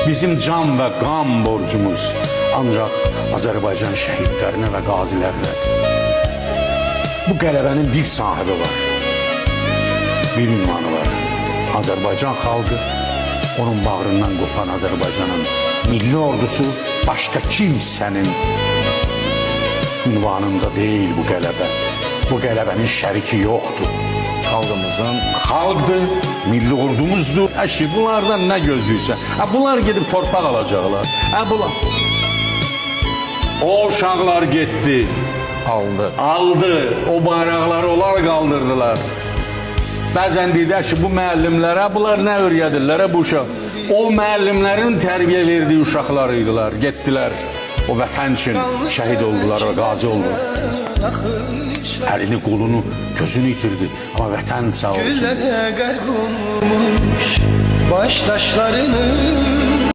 Bizim can və qan borcumuz ancaq Azərbaycan şəhidlərinə və qazilərlə. Bu qələbənin bir sahibi var, bir ünvanı var. Azərbaycan xalqı, onun bağrından qopan Azərbaycanın milli ordusu başqa kimsənin ünvanında deyil bu qələbə. Bu qələbənin şəriki yoxdur. Xalqımızın Xalqdır, milli ordumuzdur. Əşi, bunlardan nə gözləyirsən? Bunlar gedib torpaq alacaqlar. Bunlar. O uşaqlar getdi, aldı. O bayraqları onlar qaldırdılar. Bəzən deyir ki, bu müəllimlərə, bunlar nə öyrədirlər bu uşaq? O müəllimlərin tərbiyə verdiyi uşaqlar idilər, getdilər. O vətən üçün şəhid oldular və qazi oldular. Əlini, qolunu, gözünü itirdi. Amma vətən sağ olsun. Güllere garg olmuş baş taşlarını